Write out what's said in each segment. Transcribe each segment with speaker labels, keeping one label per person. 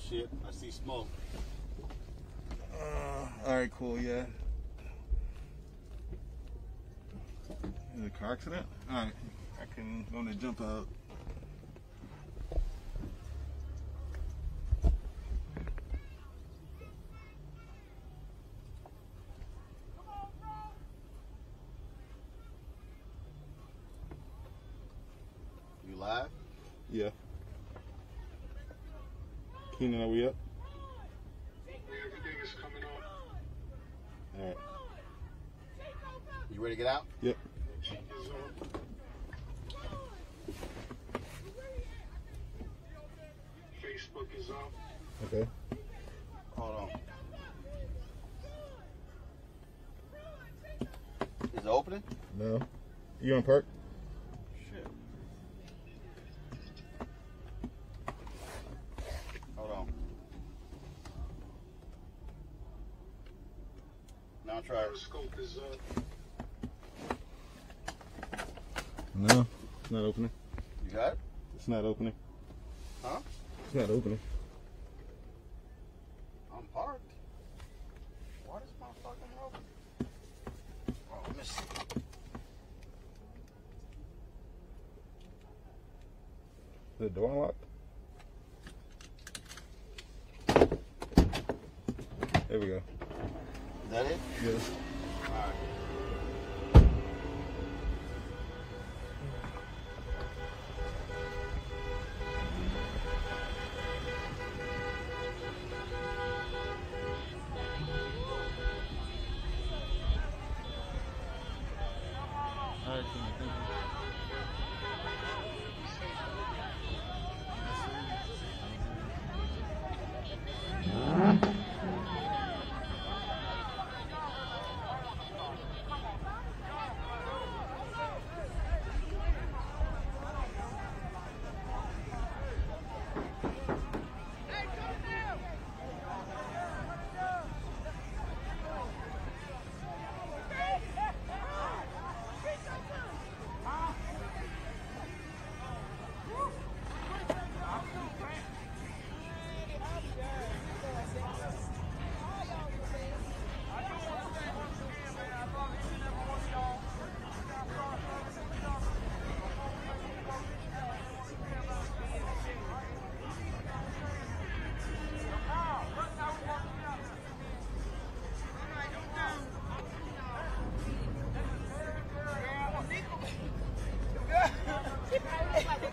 Speaker 1: shit. I see smoke.
Speaker 2: Alright, cool, yeah. Is it a car accident? Alright, I can go and jump out.
Speaker 1: You live?
Speaker 2: Yeah. Keenan, are we up?
Speaker 3: Everything is coming on.
Speaker 2: Alright.
Speaker 1: You ready to get out?
Speaker 2: Yep.
Speaker 3: Facebook is up.
Speaker 2: Okay.
Speaker 1: Hold on. Is it opening?
Speaker 2: No. You on park?
Speaker 1: Shit. Hold on. Now try it.
Speaker 3: Periscope is up.
Speaker 2: No. It's not opening.
Speaker 1: You got it?
Speaker 2: It's not opening.
Speaker 1: Huh?
Speaker 2: It's not opening.
Speaker 1: I'm parked. Why this motherfucking open? Oh, let me see.
Speaker 2: Is the door unlocked? There we go.
Speaker 1: Is that it?
Speaker 2: Yes.
Speaker 1: Alright.
Speaker 2: Alright, thank you.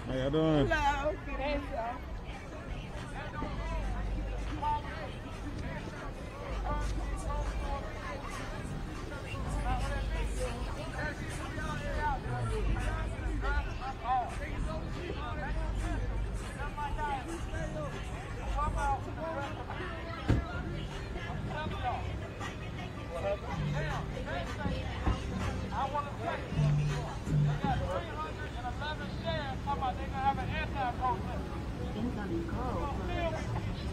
Speaker 2: How y'all doing?
Speaker 4: Hello. Hey, so.
Speaker 5: Incoming call.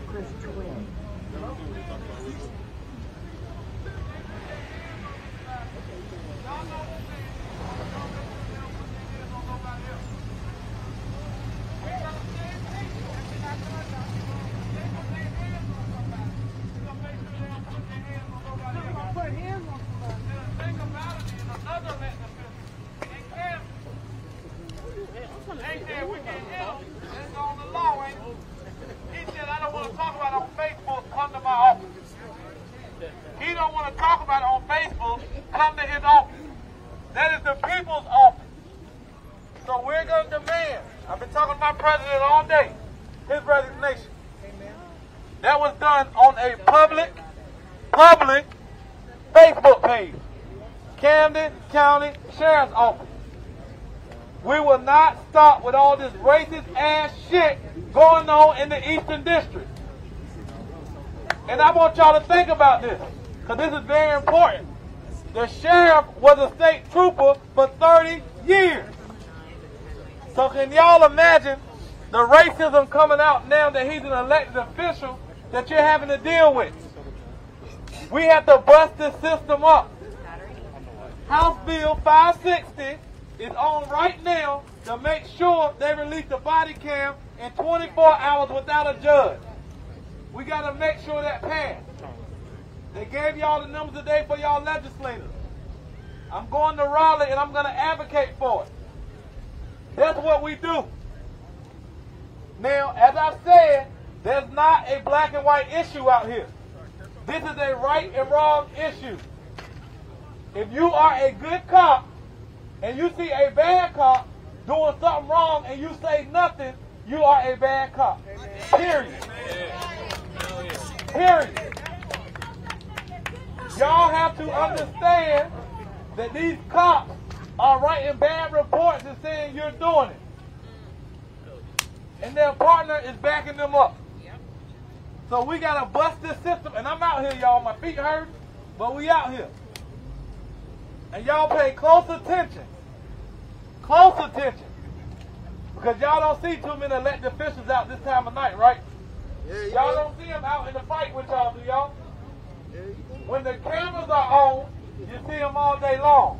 Speaker 5: Chris Twin.
Speaker 6: He don't want to talk about it on Facebook, come to his office. That is the people's office. So we're going to demand, I've been talking to my president all day, his resignation. That was done on a public Facebook page. Camden County Sheriff's Office. We will not stop with all this racist ass shit going on in the Eastern District. And I want y'all to think about this, because this is very important. The sheriff was a state trooper for 30 years. So can y'all imagine the racism coming out now that he's an elected official that you're having to deal with? We have to bust this system up. House Bill 560 is on right now to make sure they release the body cam in 24 hours without a judge. We got to make sure that passed. They gave y'all the numbers today for y'all legislators. I'm going to Raleigh and I'm going to advocate for it. That's what we do. Now, as I said, there's not a black and white issue out here. This is a right and wrong issue. If you are a good cop and you see a bad cop doing something wrong and you say nothing, you are a bad cop. Period. Period. Y'all have to understand that these cops are writing bad reports and saying you're doing it. And their partner is backing them up. So we got to bust this system. And I'm out here, y'all. My feet hurt, but we out here. And y'all pay close attention. Close attention. Because y'all don't see too many elected officials out this time of night, right? Y'all don't see them out in the fight with y'all, do y'all? When the cameras are on, you see them all day long.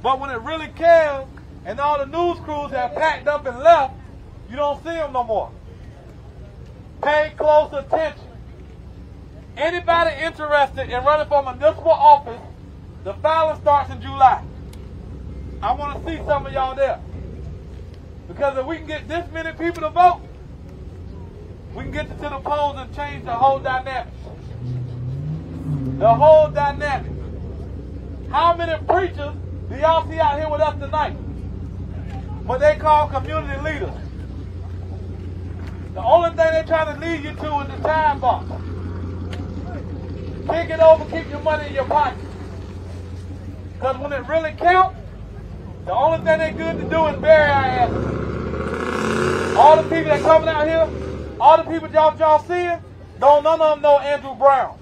Speaker 6: But when it really counts and all the news crews have packed up and left, you don't see them no more. Pay close attention. Anybody interested in running for municipal office, the filing starts in July. I want to see some of y'all there. Because if we can get this many people to vote, we can get to the polls and change the whole dynamic. The whole dynamic. How many preachers do y'all see out here with us tonight? What they call community leaders. The only thing they're trying to lead you to is the time box. Kick it over, keep your money in your pocket. Because when it really counts, the only thing they're good to do is bury our asses. All the people that coming out here, all the people y'all seeing, none of them know Andrew Brown.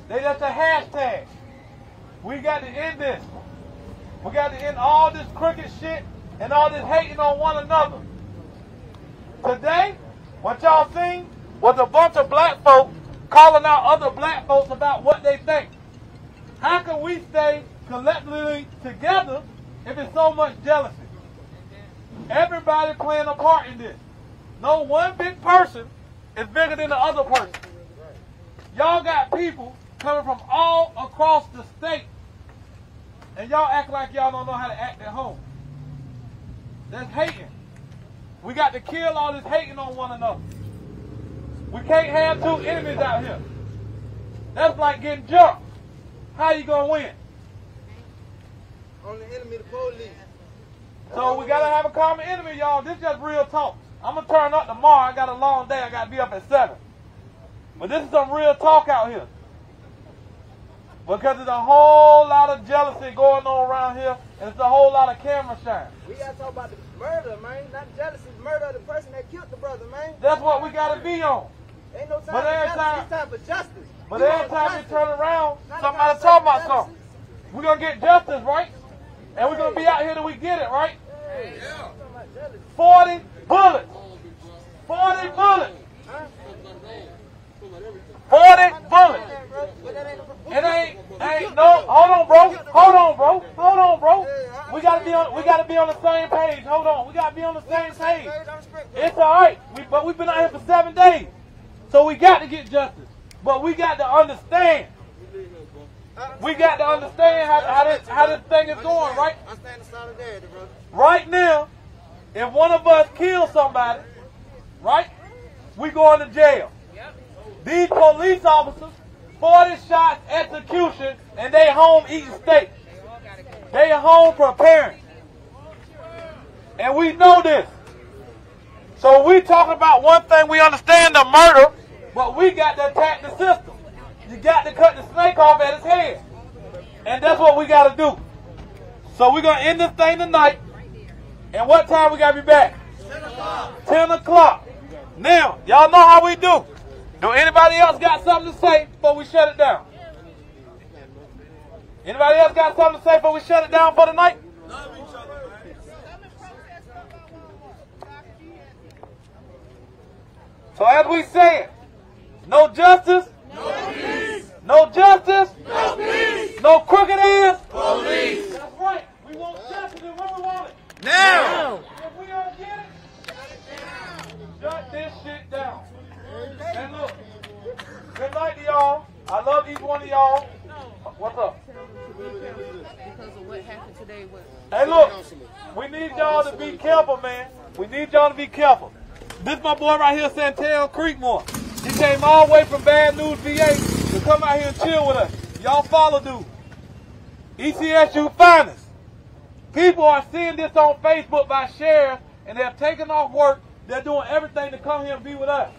Speaker 6: They just a hashtag. We got to end this. We got to end all this crooked shit and all this hating on one another. Today, what y'all seen was a bunch of black folks calling out other black folks about what they think. How can we stay collectively together if it's so much jealousy? Everybody playing a part in this. No one big person is bigger than the other person. Y'all got people coming from all across the state, and y'all act like y'all don't know how to act at home. That's hating. We got to kill all this hating on one another. We can't have two enemies out here. That's like getting jumped. How you gonna win?
Speaker 4: On the enemy, the police.
Speaker 6: So we gotta have a common enemy, y'all. This is just real talk. I'm gonna turn up tomorrow. I got a long day. I gotta be up at 7. But this is some real talk out here. Because there's a whole lot of jealousy going on around here, and it's a whole lot of camera shine.
Speaker 4: We got to talk about the murder, man. Not jealousy, murder of the person that killed the brother, man.
Speaker 6: That's what we got to be on.
Speaker 4: Ain't no time
Speaker 6: But
Speaker 4: for
Speaker 6: every
Speaker 4: jealousy,
Speaker 6: time-
Speaker 4: it's time for justice.
Speaker 6: But
Speaker 4: We
Speaker 6: every
Speaker 4: want
Speaker 6: time we
Speaker 4: justice.
Speaker 6: turn around,
Speaker 4: Not
Speaker 6: somebody
Speaker 4: about
Speaker 6: talking about
Speaker 4: jealousy.
Speaker 6: something. We're going to get justice, right? And we're going to be out here till we get it, right?
Speaker 4: Hey, talking about jealousy.
Speaker 6: 40 bullets. 40 bullets. 40 bullets.
Speaker 4: But that ain't
Speaker 6: It ain't no. Hold on, bro. We gotta be on the same page. Hold on, we gotta be on the same page. It's all right. But we've been out here for 7 days, so we got to get justice. But we got to understand. We got to understand how this thing is going, right?
Speaker 4: I stand in solidarity, brother.
Speaker 6: Right now, if one of us kills somebody, right, we going to jail. These police officers, 40 shots, execution, and they home eating steak. They home preparing. And we know this. So we talking about one thing, we understand the murder, but we got to attack the system. You got to cut the snake off at his head. And that's what we got to do. So we're going to end this thing tonight. And what time we got to be back? 10 o'clock. 10 o'clock. Now, y'all know how we do. Do anybody else got something to say before we shut it down? Anybody else got something to say before we shut it down for the night? So as we said, no justice, no peace. No justice, no peace. No crooked ass, police. That's right. We want justice, and when we want it? Now. If we don't get it, shut this shit down. We need y'all to be careful, man. We need y'all to be careful. This my boy right here, Santel Creekmore. He came all the way from Bad News, VA to come out here and chill with us. Y'all follow dude. ECSU finest. People are seeing this on Facebook by shares, and they're taking off work. They're doing everything to come here and be with us.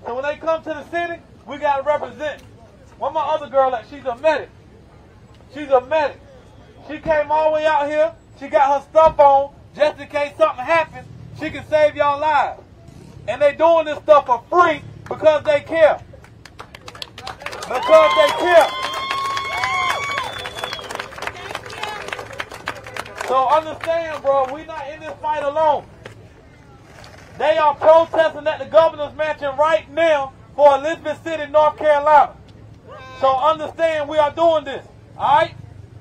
Speaker 6: So when they come to the city, we got to represent. One of my other girl, she's a medic. She's a medic. She came all the way out here. She got her stuff on just in case something happens. She can save y'all lives. And they doing this stuff for free because they care. Because they care. So understand, bro, we not in this fight alone. They are protesting at the governor's mansion right now for Elizabeth City, North Carolina. So understand we are doing this. Alright?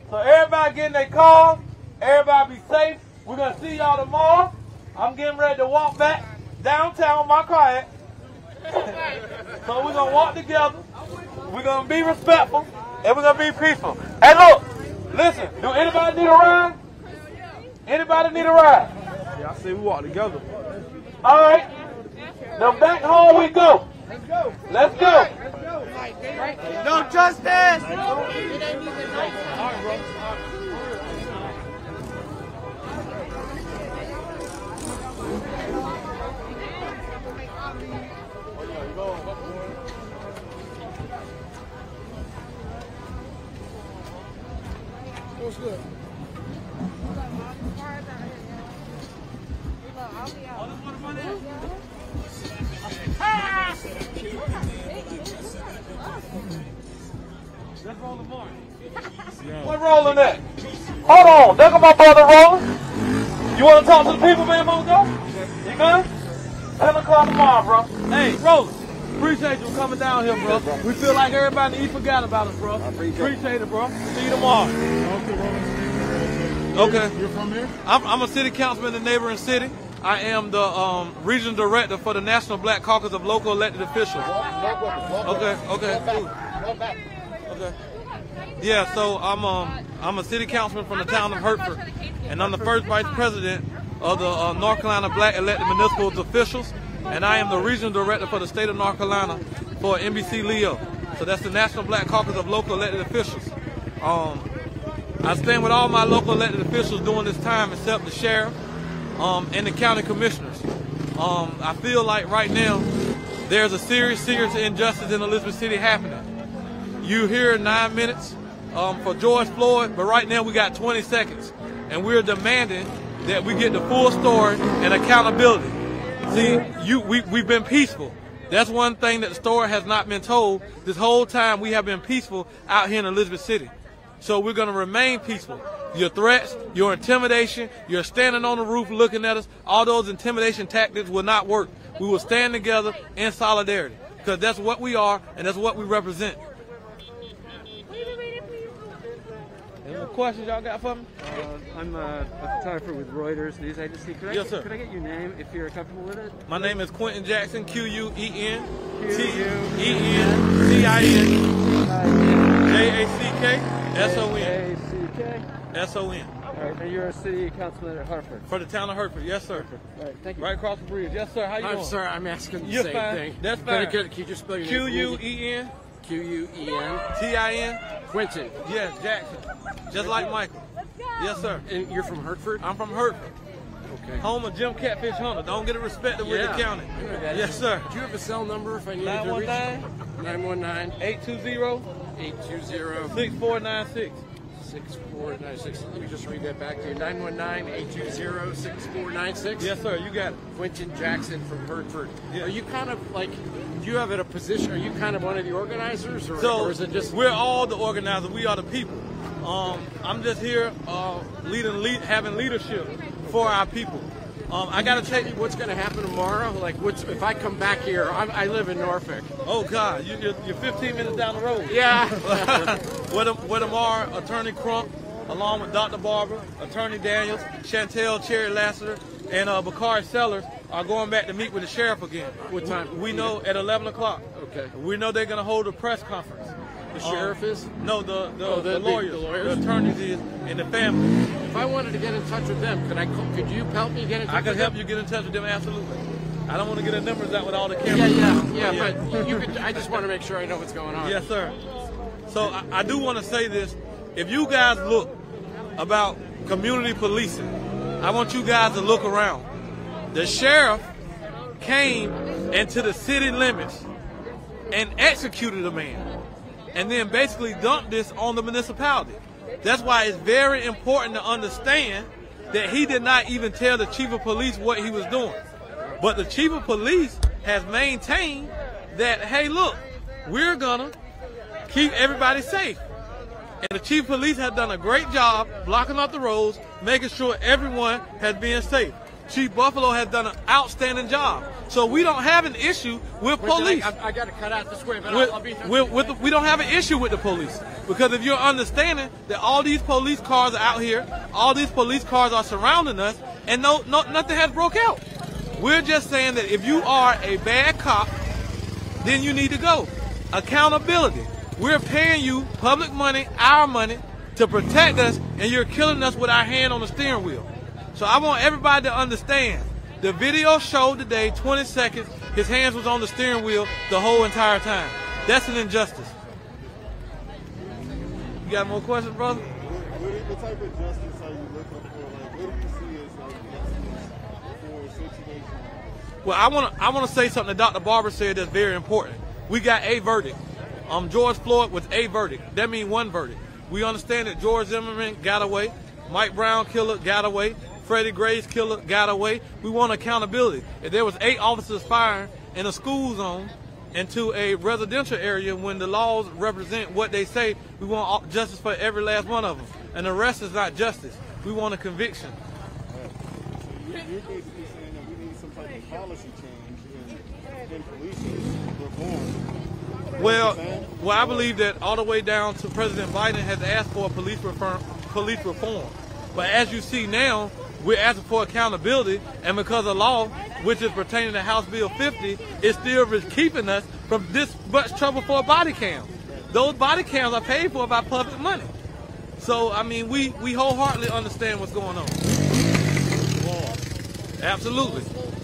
Speaker 6: So everybody get in their cars. Everybody be safe. We're going to see y'all tomorrow. I'm getting ready to walk back downtown with my car at. So we're going to walk together. We're going to be respectful. And we're going to be peaceful. Hey, look. Listen. Do anybody need a ride? Anybody need a ride?
Speaker 1: Yeah, I say we walk together.
Speaker 6: All right. Now back home we go. Let's go. Let's go.
Speaker 1: No justice.
Speaker 4: What's good?
Speaker 6: Let's roll the morning. What Roland at? Hold on. There go my brother Roland. You want to talk to the people, man, Mojo? You good? 10 o'clock tomorrow, bro. Hey, Roland. Appreciate you coming down here, bro. We feel like everybody in the East forgot about us, bro. Appreciate it, bro. See you tomorrow. Okay.
Speaker 2: You're from here?
Speaker 6: I'm a city councilman in the neighboring city. I am the regional director for the National Black Caucus of Local Elected Officials. Okay, okay, cool. Okay. Yeah, so I'm a city councilman from the town of Hertford, and I'm the first vice president of the North Carolina Black Elected Municipal Officials, and I am the regional director for the state of North Carolina for NBC Leo. So that's the National Black Caucus of Local Elected Officials. I stand with all my local elected officials during this time, except the sheriff and the county commissioners. I feel like right now there's a serious injustice in Elizabeth City happening. You hear 9 minutes for George Floyd, but right now we got 20 seconds, and we're demanding that we get the full story and accountability. See, we've been peaceful. That's one thing that the story has not been told. This whole time we have been peaceful out here in Elizabeth City. So we're going to remain peaceful. Your threats, your intimidation, your standing on the roof looking at us, all those intimidation tactics will not work. We will stand together in solidarity because that's what we are and that's what we represent. Any more questions y'all got for me?
Speaker 7: I'm a photographer with Reuters News Agency.
Speaker 6: Yes, sir.
Speaker 7: Could I get your name if you're comfortable with it?
Speaker 6: My name is Quentin Jackson, Quentin Jackson.
Speaker 7: All right, and you're a city councilman at Hartford.
Speaker 6: For the town of Hertford, yes, sir.
Speaker 7: All right, thank you.
Speaker 6: Right across the bridge, yes, sir. How you doing?
Speaker 8: I'm sorry, I'm asking the
Speaker 6: You're
Speaker 8: same
Speaker 6: fine.
Speaker 8: thing.
Speaker 6: That's fine.
Speaker 8: Can you just spell your name?
Speaker 6: Quentin.
Speaker 8: Quentin. Quentin.
Speaker 6: Yes, Jackson. Just like Michael. Yes, sir.
Speaker 8: And you're from Hertford?
Speaker 6: I'm from Hertford.
Speaker 8: Okay.
Speaker 6: Home of Jim Catfish Hunter. Don't get it respected with the county. Yes, sir.
Speaker 8: Do you have a cell number if I need to reach?
Speaker 6: 919-820-6496.
Speaker 8: 6496. Let me just read that back to you. 919-820-6496.
Speaker 6: Yes, sir. You got it.
Speaker 8: Quentin Jackson from Hertford.
Speaker 6: Yeah.
Speaker 8: Are you kind of like, do you have a position, are you kind of one of the organizers? Or is it just...
Speaker 6: We're all the organizers. We are the people. I'm just here having leadership for our people. I got to tell you
Speaker 8: what's going to happen tomorrow. Like, if I come back here, I live in Norfolk.
Speaker 6: Oh, God. You're 15 minutes down the road.
Speaker 8: Yeah.
Speaker 6: Where tomorrow, Attorney Crump, along with Dr. Barber, Attorney Daniels, Chantel Cherry Lassiter, and Bakari Sellers are going back to meet with the sheriff again.
Speaker 8: What time?
Speaker 6: We know at 11 o'clock.
Speaker 8: Okay.
Speaker 6: We know they're going to hold a press conference.
Speaker 8: The sheriff is?
Speaker 6: No, the
Speaker 8: the
Speaker 6: lawyers,
Speaker 8: the lawyers,
Speaker 6: the attorneys is, and the family.
Speaker 8: If I wanted to get in touch with them, could you help me get in touch with them?
Speaker 6: I could help you get in touch with them, absolutely. I don't want to get the numbers out with all the cameras.
Speaker 8: Yeah, but you could. I just want to make sure I know what's going on.
Speaker 6: Yes, sir. So I do want to say this. If you guys look about community policing, I want you guys to look around. The sheriff came into the city limits and executed a man, and then basically dumped this on the municipality. That's why it's very important to understand that he did not even tell the chief of police what he was doing. But the chief of police has maintained that, hey, look, we're gonna keep everybody safe. And the chief of police has done a great job blocking up the roads, making sure everyone has been safe. Chief Buffalo has done an outstanding job. So we don't have an issue with police.
Speaker 8: I got to cut out this way, but I'll be...
Speaker 6: We don't have an issue with the police. Because if you're understanding that all these police cars are out here, all these police cars are surrounding us, and nothing has broke out. We're just saying that if you are a bad cop, then you need to go. Accountability. We're paying you public money, our money, to protect us, and you're killing us with our hand on the steering wheel. So I want everybody to understand. The video showed today, 20 seconds, his hands was on the steering wheel the whole entire time. That's an injustice. You got more questions, brother?
Speaker 2: What type of justice are you looking for? Like, what do you see as like justice for a situation?
Speaker 6: Well, I want to say something that Dr. Barber said that's very important. We got a verdict. George Floyd was a verdict. That means one verdict. We understand that George Zimmerman got away, Mike Brown killer got away, Freddie Gray's killer got away. We want accountability. If there was 8 officers fired in a school zone into a residential area when the laws represent what they say, we want justice for every last one of them. And the rest is not justice. We want a conviction.
Speaker 2: So you're basically saying that we need some type of policy change in policing reform.
Speaker 6: Well, I believe that all the way down to President Biden has asked for police reform. But as you see now, we're asking for accountability, and because of law, which is pertaining to House Bill 50, is still keeping us from this much trouble for a body cam. Those body cams are paid for by public money. So, I mean, we wholeheartedly understand what's going on. Absolutely.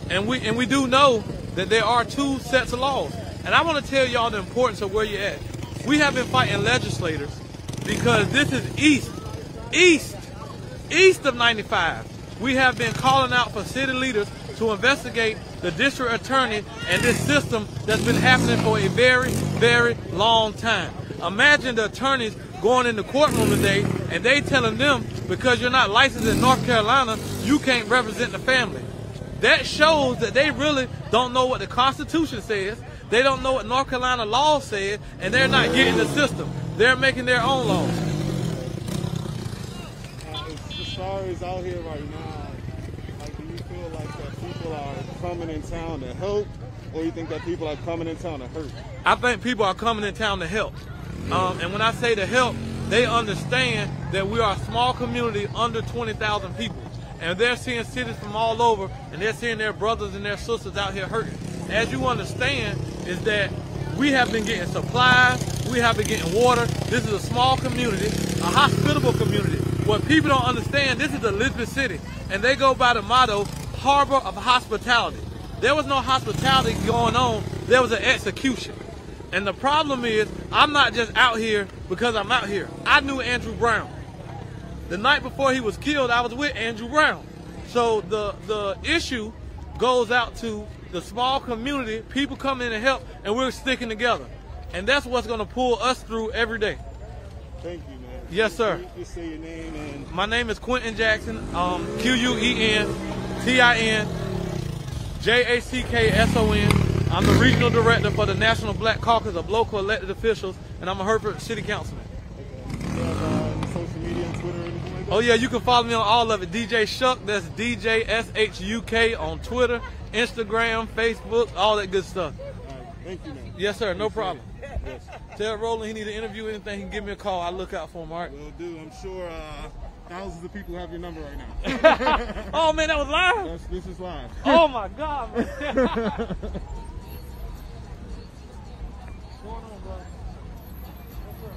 Speaker 6: And we do know that there are 2 sets of laws. And I want to tell y'all the importance of where you're at. We have been fighting legislators because this is east of 95. We have been calling out for city leaders to investigate the district attorney and this system that's been happening for a very, very long time. Imagine the attorneys going in the courtroom today and they telling them, because you're not licensed in North Carolina, you can't represent the family. That shows that they really don't know what the Constitution says. They don't know what North Carolina law says, and they're not getting the system. They're making their own laws.
Speaker 2: As far as out here right now, like, do you feel like that people are coming in town to help, or you think that people are coming in town to hurt?
Speaker 6: I think people are coming in town to help. And when I say to help, they understand that we are a small community under 20,000 people. And they're seeing cities from all over, and they're seeing their brothers and their sisters out here hurting. As you understand, is that we have been getting supplies, we have been getting water. This is a small community, a hospitable community. What people don't understand, this is Elizabeth City, and they go by the motto, Harbor of Hospitality. There was no hospitality going on, there was an execution. And the problem is, I'm not just out here because I'm out here. I knew Andrew Brown. The night before he was killed, I was with Andrew Brown. So the issue goes out to the small community, people come in and help, and we're sticking together. And that's what's going to pull us through every day.
Speaker 2: Thank you, man.
Speaker 6: Yes, sir.
Speaker 2: Just say your name and...
Speaker 6: My name is Quentin Jackson, QUENTINJACKSON. I'm the regional director for the National Black Caucus of local elected officials, and I'm a Hereford City Councilman.
Speaker 2: Okay. You have social media and Twitter or anything like that?
Speaker 6: Oh yeah, you can follow me on all of it. DJ Shuck, that's DJSHUK on Twitter, Instagram, Facebook, all that good stuff.
Speaker 2: All right. Thank you, man.
Speaker 6: Yes, sir. No problem.
Speaker 2: Yes.
Speaker 6: Tell Roland he need to interview anything, he can give me a call. I'll look out for him, all right?
Speaker 2: Will do. I'm sure thousands of people have your number right now.
Speaker 6: Oh, man, that was live?
Speaker 2: This is live.
Speaker 6: Oh, my God, man. What's going on, bro? What's up?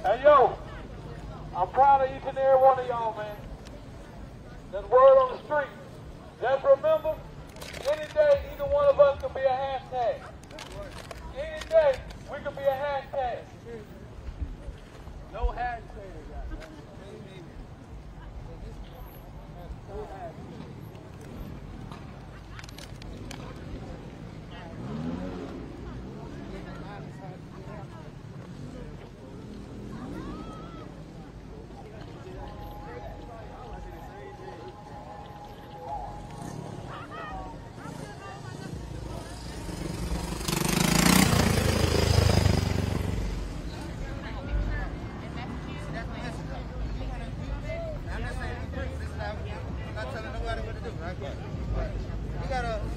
Speaker 6: Hey, yo, I'm proud of each and every one of y'all, man. There's word on the street. Just remember, any day, either one of us could be a hashtag. Any day, we could be a hashtag. No hashtag.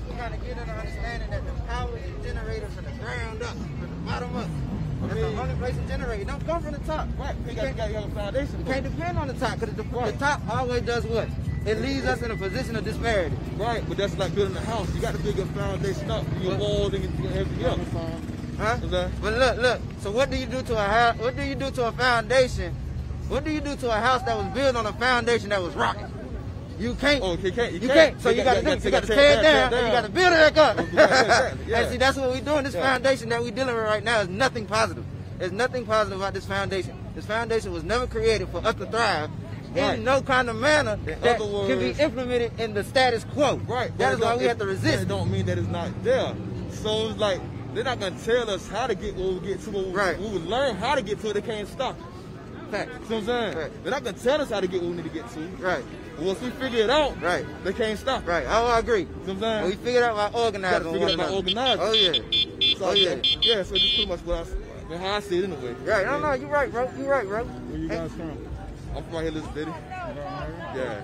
Speaker 4: We gotta get an understanding that the power is generated from the ground up, from the bottom up. That's the only place to generate. It don't come from the top.
Speaker 2: Right. You got a foundation.
Speaker 4: You can't depend on the top, because the top always does what? It leaves us in a position of disparity.
Speaker 2: Right, but that's like building a house. You got to build your foundation up, your walls and everything else.
Speaker 4: Huh? But look. So what do you do to a house? What do you do to a foundation? What do you do to a house that was built on a foundation that was rocky? You can't.
Speaker 2: Oh, you can't.
Speaker 4: You can't. So you got to tear it down, and you got to build it back up.
Speaker 2: Yeah.
Speaker 4: And see, that's what we're doing. This foundation that we're dealing with right now is nothing positive. There's nothing positive about this foundation. This foundation was never created for us to thrive in no kind of manner that can be implemented in the status quo.
Speaker 2: Right.
Speaker 4: That is why we have to resist.
Speaker 2: It don't mean that it's not there. So it's like they're not gonna tell us how to get where we get to. Right. We would learn how to get to it. They can't stop.
Speaker 4: Fact.
Speaker 2: You know what I'm saying? Right. They're not gonna tell us how to get where we need to get to.
Speaker 4: Right.
Speaker 2: Once we figure it out, right, they can't stop.
Speaker 4: Right. I agree.
Speaker 2: You know what I'm saying?
Speaker 4: When we figured out by organizing.
Speaker 2: Figure out by organizing.
Speaker 4: Oh yeah.
Speaker 2: So, yeah. So just pretty much how I see it anyway.
Speaker 4: Right. No, you're right, bro. You're right, bro.
Speaker 2: Where you guys from? I'm from right here, Little City. Yeah.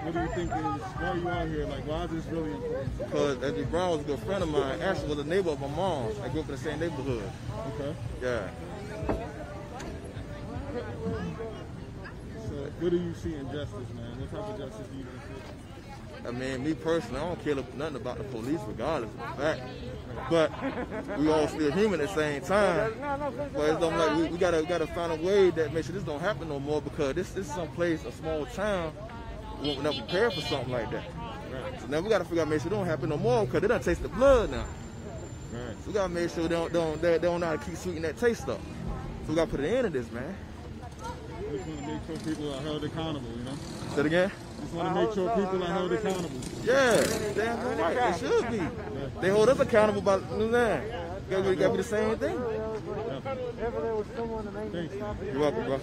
Speaker 9: What do you think is, why are you out here? Like, why is this really important?
Speaker 2: Because Andrew Brown was a good friend of mine. Actually was a neighbor of my mom's. I grew up in the same neighborhood.
Speaker 9: Okay.
Speaker 2: Yeah.
Speaker 9: So, what do you see in justice, man? What type of justice do you see?
Speaker 2: I mean, me personally, I don't care nothing about the police, regardless of the fact. But we all still human at the same time. But it's like we gotta find a way that makes sure this don't happen no more, because this is some place, a small town, we weren't prepared for something like that. Right. So now we gotta figure out, make sure it don't happen no more, because they done taste the blood now. Right. So we gotta make sure they don't know how to keep sweetening that taste up. So we gotta put an end to this, man.
Speaker 9: We just want to make sure people are held accountable, you know?
Speaker 2: Say it again?
Speaker 9: Just want to make sure people are held accountable.
Speaker 2: Yeah, damn right, they should be. Yeah. They hold us accountable by, you know what I'm saying? Gotta be the same thing.
Speaker 9: Thanks.
Speaker 2: You're welcome, bro.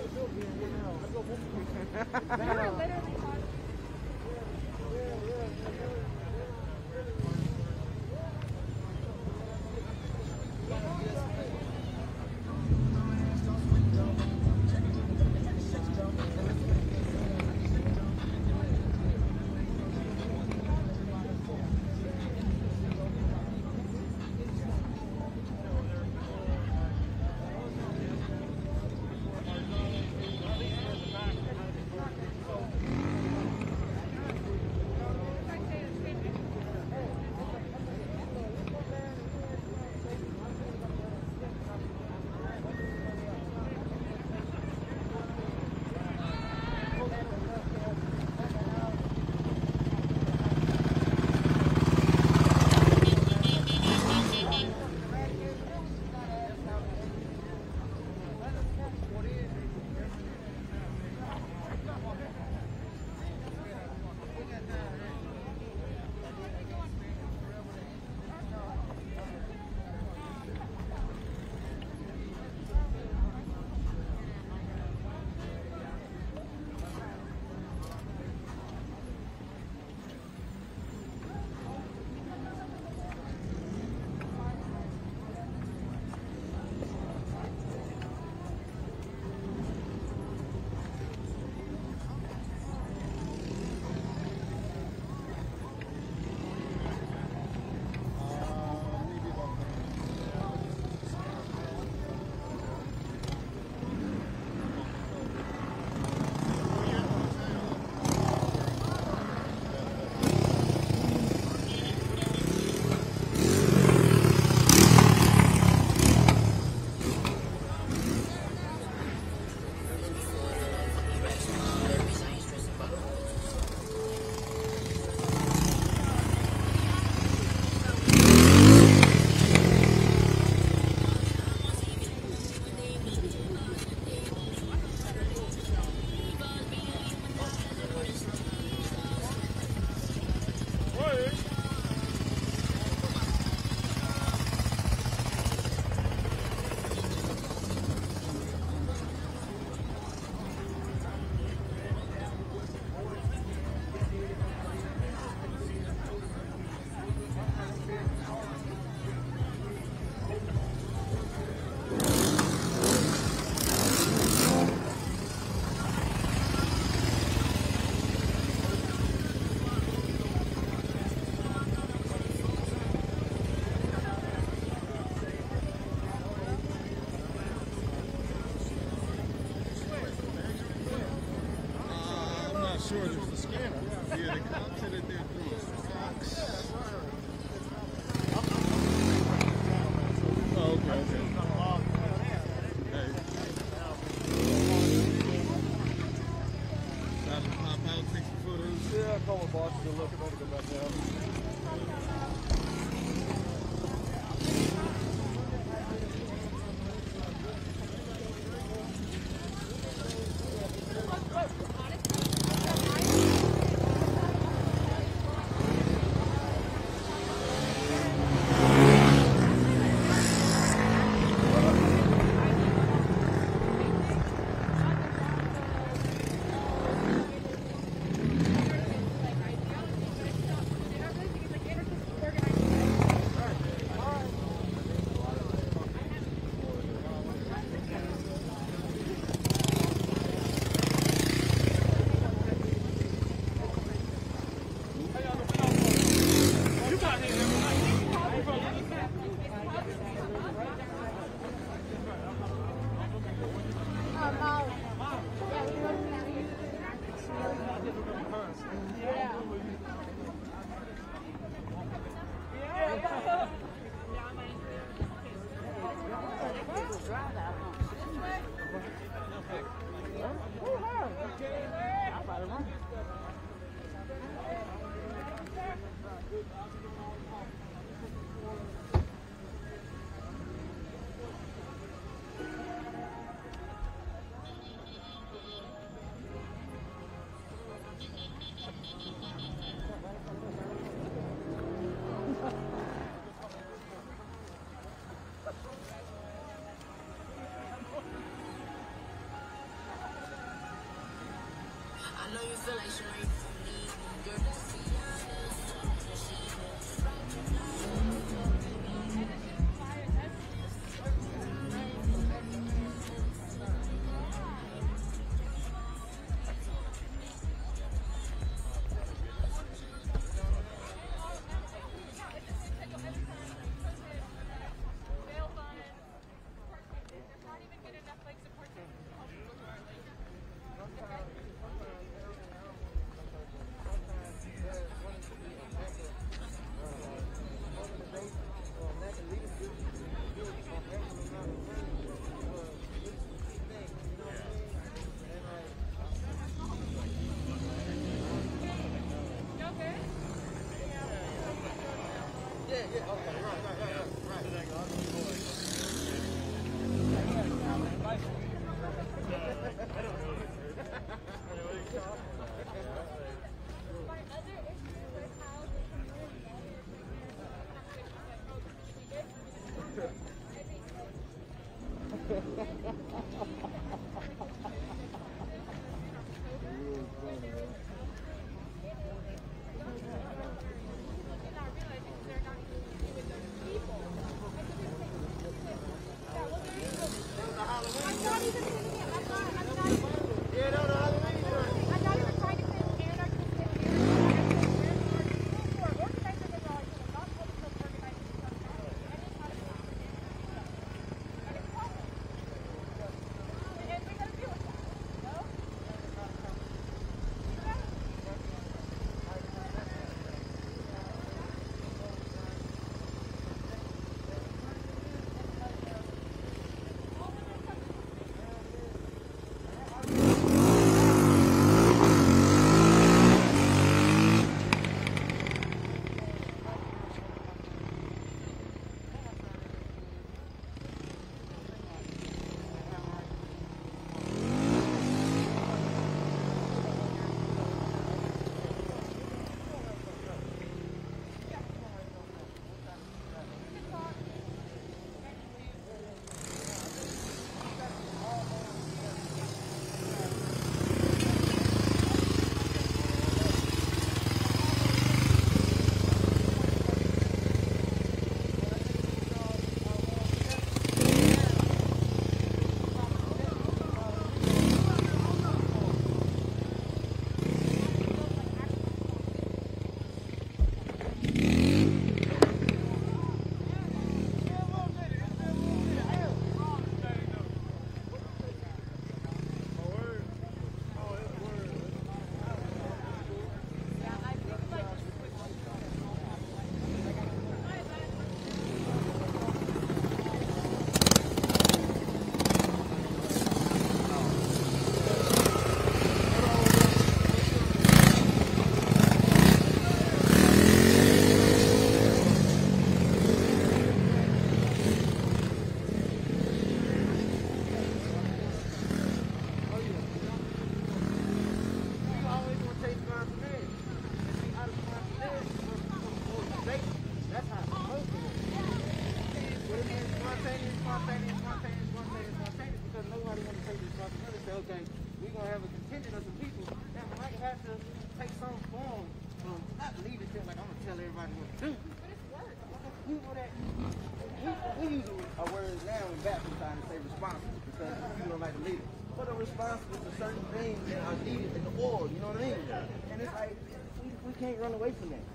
Speaker 4: Can't run away from that.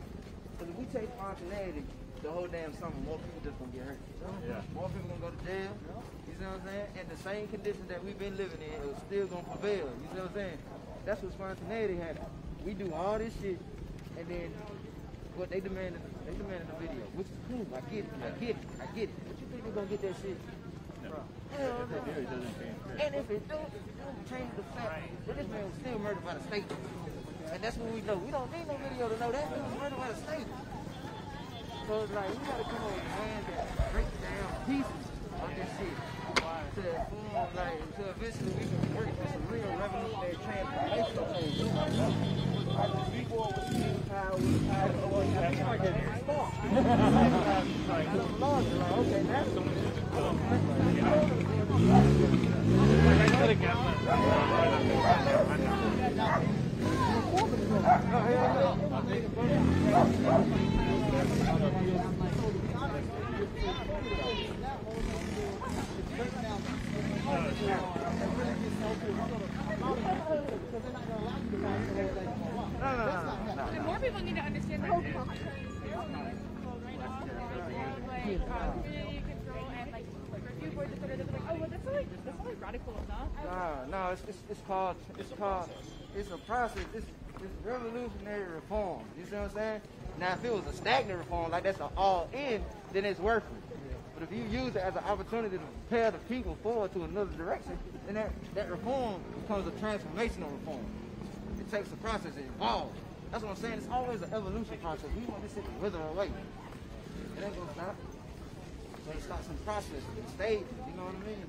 Speaker 4: Because if we take spontaneity, the whole damn summer, more people just gonna get hurt. Yeah. More people gonna go to jail. You see what I'm saying? And the same conditions that we've been living in is still gonna prevail. You see what I'm saying? That's what spontaneity happens. We do all this shit, and then what they demanded the video, which is cool. I get it. But you think they're gonna get that shit? No. Hell no. And if it don't change the fact that this man was still murdered by the state. And that's what we know. We don't need no video to know that. He was murdered by the state. So it's like, we gotta come up with a plan that breaks down pieces of this shit. To form, like, so eventually we can work for some real revolutionary transformation. Like, before with the power, okay, that's
Speaker 10: community control and like review boards, they're like, oh, well, that's not like radical enough.
Speaker 4: No, it's a process. It's revolutionary reform. You see what I'm saying? Now, if it was a stagnant reform, like that's an all-in, then it's worthless. But if you use it as an opportunity to propel the people forward to another direction, then that reform becomes a transformational reform. It takes a process, it evolves. That's what I'm saying. It's always an evolution process. We want this shit to wither away. It ain't gonna stop. So it starts some process, stages, you know what I mean?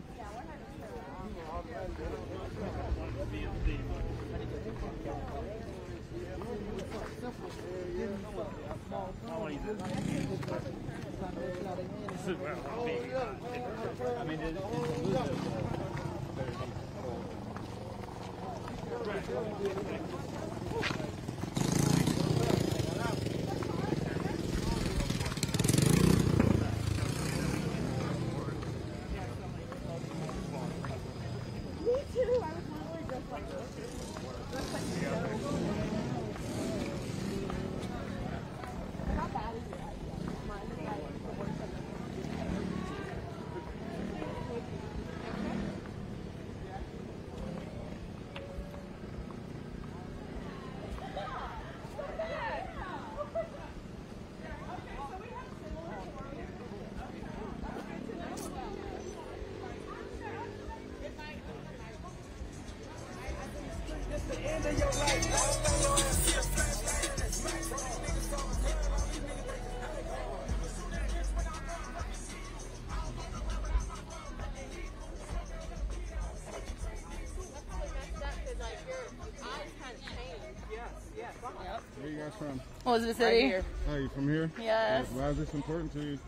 Speaker 9: Where you guys from?
Speaker 11: Elizabeth City.
Speaker 9: Right oh, you from here?
Speaker 11: Yes.
Speaker 9: Why is this important to you?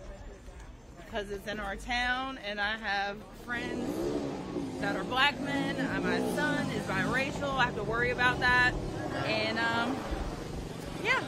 Speaker 11: Because it's in our town, and I have friends that are black men. My son is biracial. I have to worry about that. And, yeah.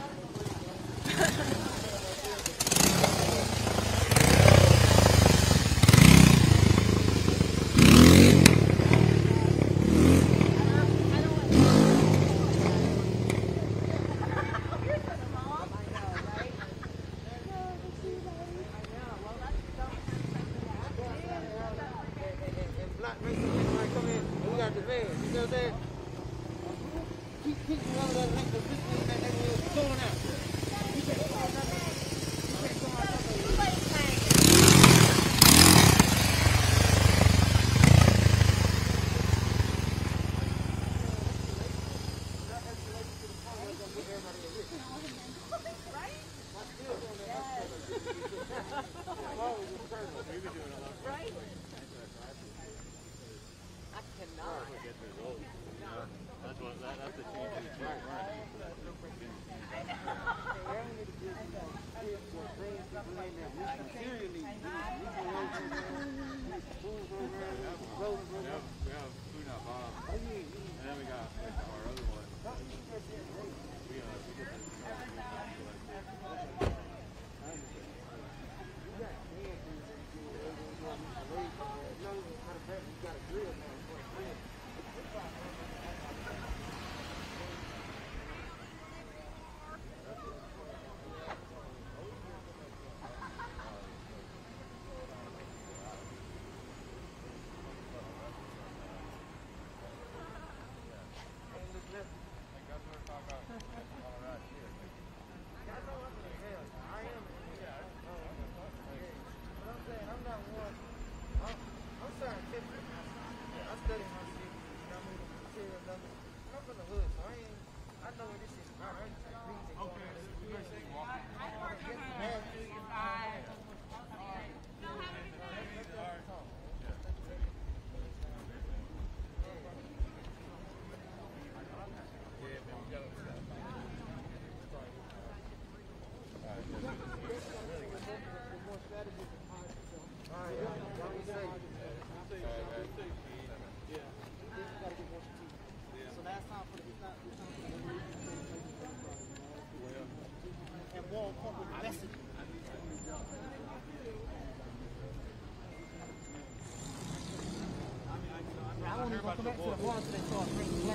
Speaker 10: I won't even go back to the bar until they start drinking.